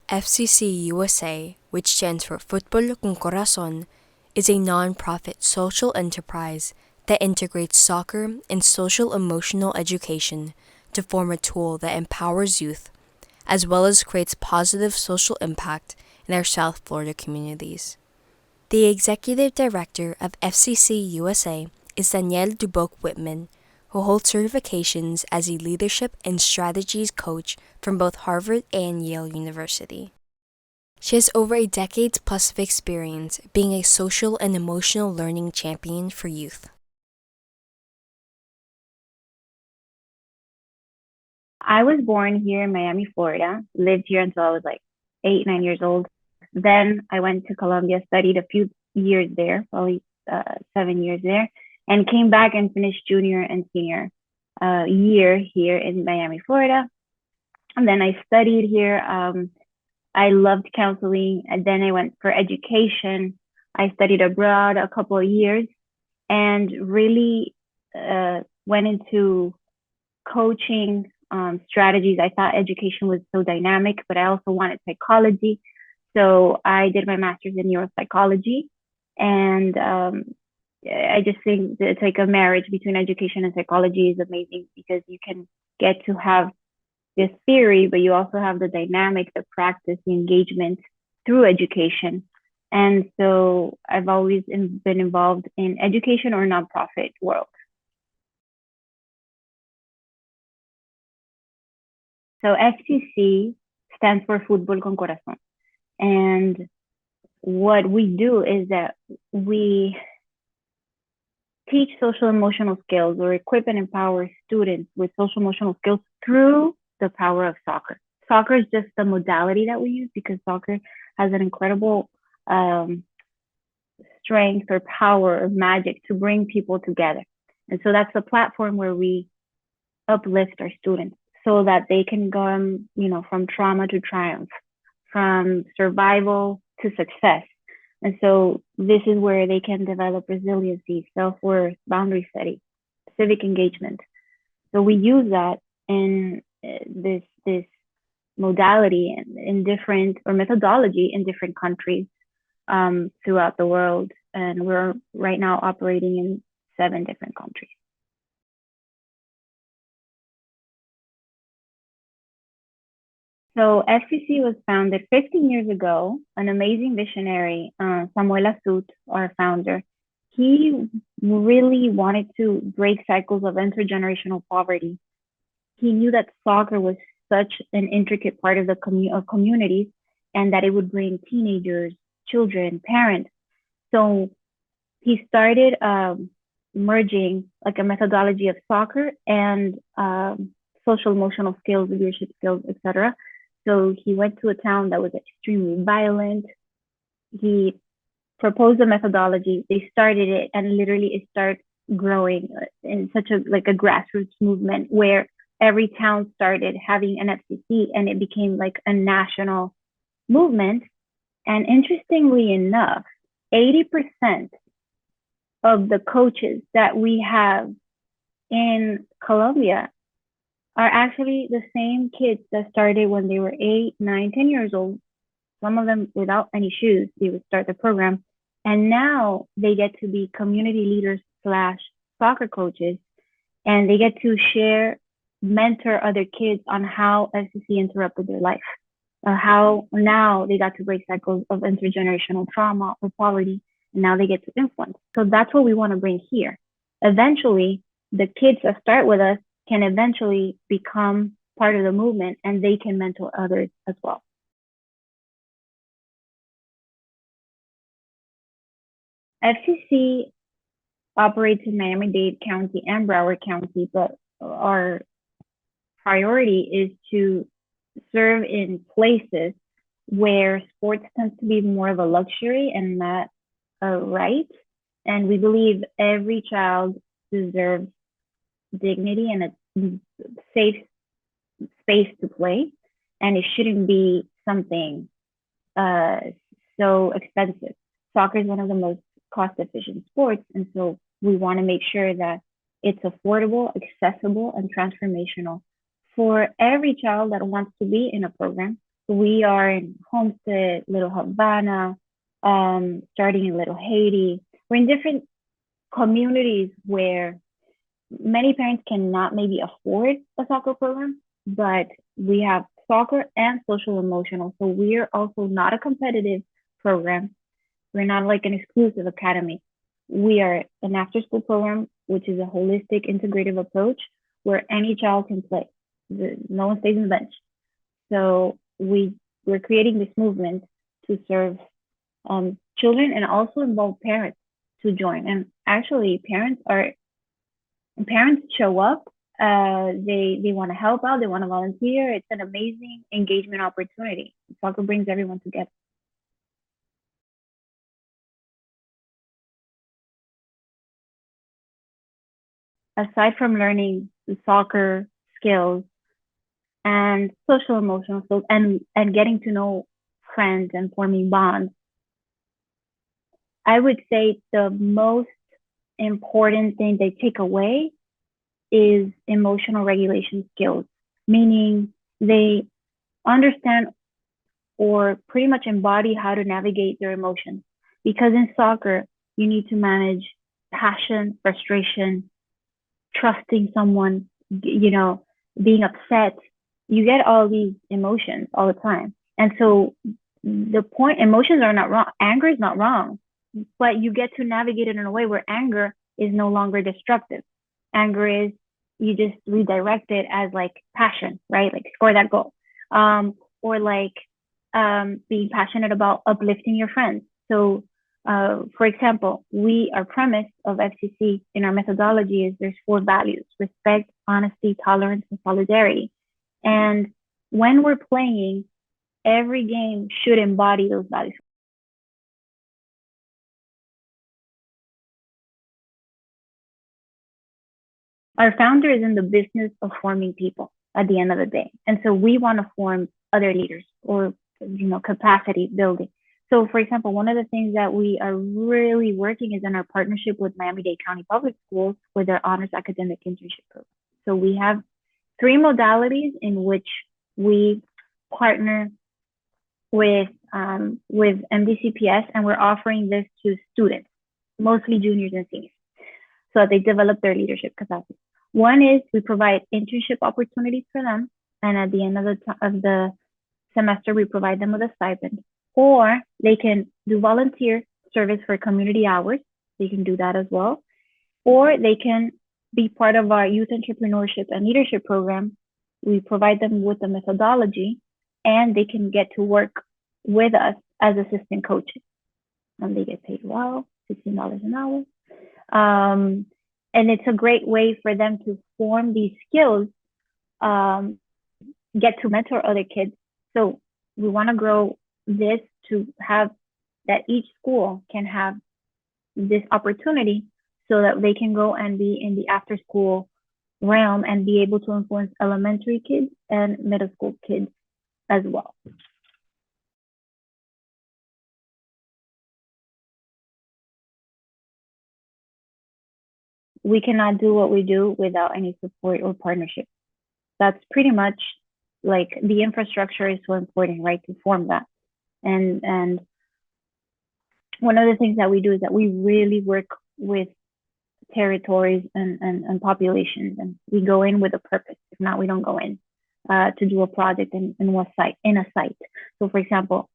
FCC USA, which stands for Fútbol Con Corazón, is a non-profit social enterprise that integrates soccer and social-emotional education to form a tool that empowers youth, as well as creates positive social impact in our South Florida communities. The executive director of FCC USA is Danielle Dubuc Wightman, who holds certifications as a leadership and strategies coach from both Harvard and Yale University. She has over a decade plus of experience being a social and emotional learning champion for youth. I was born here in Miami, Florida, lived here until I was like 8, 9 years old. Then I went to Colombia, studied a few years there, probably 7 years there, and came back and finished junior and senior year here in Miami, Florida. And then I studied here. I loved counseling, and then I went for education. I studied abroad a couple of years and really went into coaching strategies. I thought education was so dynamic, but I also wanted psychology. So I did my master's in neuropsychology. And I just think that it's like a marriage between education and psychology is amazing because you can get to have this theory, but you also have the dynamic, the practice, the engagement through education. And so I've always been involved in education or nonprofit world. So FCC stands for Fútbol Con Corazón. And what we do is that we teach social emotional skills or equip and empower students with social emotional skills through the power of soccer. Soccer is just the modality that we use because soccer has an incredible strength or power or magic to bring people together. And so that's the platform where we uplift our students so that they can go, from trauma to triumph, from survival to success. And so this is where they can develop resiliency, self-worth, boundary setting, civic engagement. So we use that in this modality in different or methodology in different countries throughout the world. And we're right now operating in 7 different countries. So FCC was founded 15 years ago. An amazing visionary, Samuel Asut, our founder, he really wanted to break cycles of intergenerational poverty. He knew that soccer was such an intricate part of the communities and that it would bring teenagers, children, parents. So he started merging like a methodology of soccer and social emotional skills, leadership skills, etc. So he went to a town that was extremely violent. He proposed a methodology. They started it, and literally it started growing in such a grassroots movement where every town started having an FCC, and it became like a national movement. And interestingly enough, 80% of the coaches that we have in Colombia are actually the same kids that started when they were 8, 9, 10 years old. Some of them without any shoes, they would start the program. And now they get to be community leaders / soccer coaches, and they get to mentor other kids on how FCC interrupted their life, or how now they got to break cycles of intergenerational trauma or poverty, and now they get to influence. So that's what we want to bring here. Eventually, the kids that start with us can eventually become part of the movement, and they can mentor others as well. FCC operates in Miami-Dade County and Broward County, but our priority is to serve in places where sports tends to be more of a luxury and not a right. And we believe every child deserves dignity and a safe space to play, and it shouldn't be something so expensive. Soccer is one of the most cost-efficient sports, and so we want to make sure that it's affordable, accessible, and transformational for every child that wants to be in a program We are in Homestead, Little Havana, starting in Little Haiti. We're in different communities where many parents cannot maybe afford a soccer program, but we have soccer and social emotional. So we're also not a competitive program. We're not like an exclusive academy. We are an after school program, which is a holistic, integrative approach where any child can play. No one stays on the bench. So we're creating this movement to serve children and also involve parents to join. And actually, parents show up. They want to help out. They want to volunteer. It's an amazing engagement opportunity. Soccer brings everyone together. Aside from learning the soccer skills and social emotional skills and getting to know friends and forming bonds, I would say the most important thing they take away is emotional regulation skills, meaning they understand or pretty much embody how to navigate their emotions. Because in soccer, you need to manage passion, frustration, trusting someone, being upset. You get all these emotions all the time. And so the point, emotions are not wrong. Anger is not wrong, but you get to navigate it in a way where anger is no longer destructive. Anger is, you just redirect it as like passion, right? Like score that goal. Or like being passionate about uplifting your friends. So, for example, our premise of FCC in our methodology is there's 4 values: respect, honesty, tolerance, and solidarity. And when we're playing, every game should embody those values. Our founder is in the business of forming people at the end of the day. And so we want to form other leaders or, capacity building. So, for example, one of the things that we are really working is in our partnership with Miami-Dade County Public Schools with their honors academic internship program. So we have 3 modalities in which we partner with MDCPS, and we're offering this to students, mostly juniors and seniors, so that they develop their leadership capacity. One is we provide internship opportunities for them, and at the end of the semester, we provide them with a stipend. Or they can do volunteer service for community hours. They can do that as well. Or they can be part of our youth entrepreneurship and leadership program. We provide them with the methodology, and they can get to work with us as assistant coaches. And they get paid well, $16 an hour. And it's a great way for them to form these skills, get to mentor other kids. So we want to grow this to have that each school can have this opportunity so that they can go and be in the after school realm and be able to influence elementary kids and middle school kids as well. We cannot do what we do without any support or partnership. That's pretty much like the infrastructure is so important, right, to form that. And one of the things that we do is that we really work with territories and populations, and we go in with a purpose. If not, we don't go in to do a project in a site. So, for example,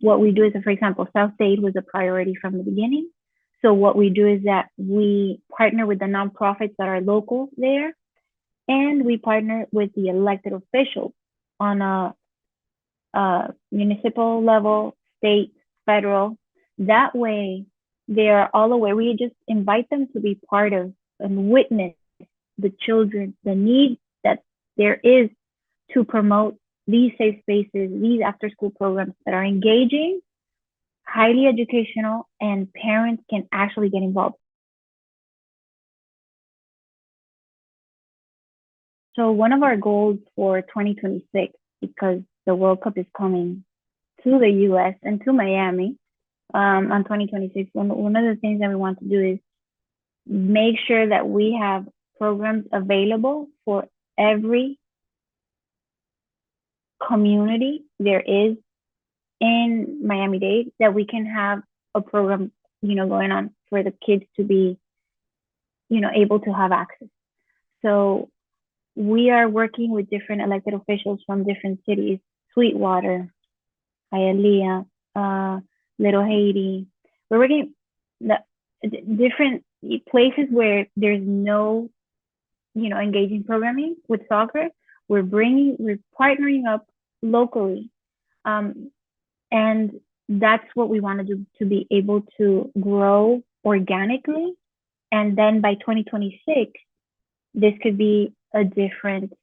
what we do is, for example, South Dade was a priority from the beginning. So what we do is that we partner with the nonprofits that are local there, and we partner with the elected officials on a municipal level, state, federal. That way, they are all aware. We just invite them to be part of and witness the children, the need that there is to promote these safe spaces, these after school programs that are engaging, highly educational, and parents can actually get involved. So one of our goals for 2026, because the World Cup is coming to the US and to Miami on 2026, one of the things that we want to do is make sure that we have programs available for every community there is in Miami-Dade that we can have a program, going on for the kids to be, able to have access. So we are working with different elected officials from different cities, Sweetwater, Hialeah, Little Haiti. We're working the different places where there's no, engaging programming with soccer. We're partnering up locally. And that's what we want to do, to be able to grow organically. And then by 2026, this could be a different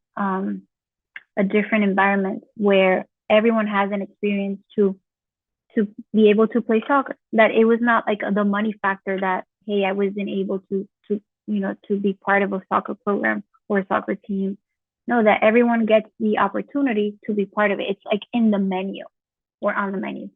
environment where everyone has an experience to be able to play soccer. That it was not like the money factor that, hey, I wasn't able to be part of a soccer program or a soccer team. No, that everyone gets the opportunity to be part of it. It's like in the menu or on the menu.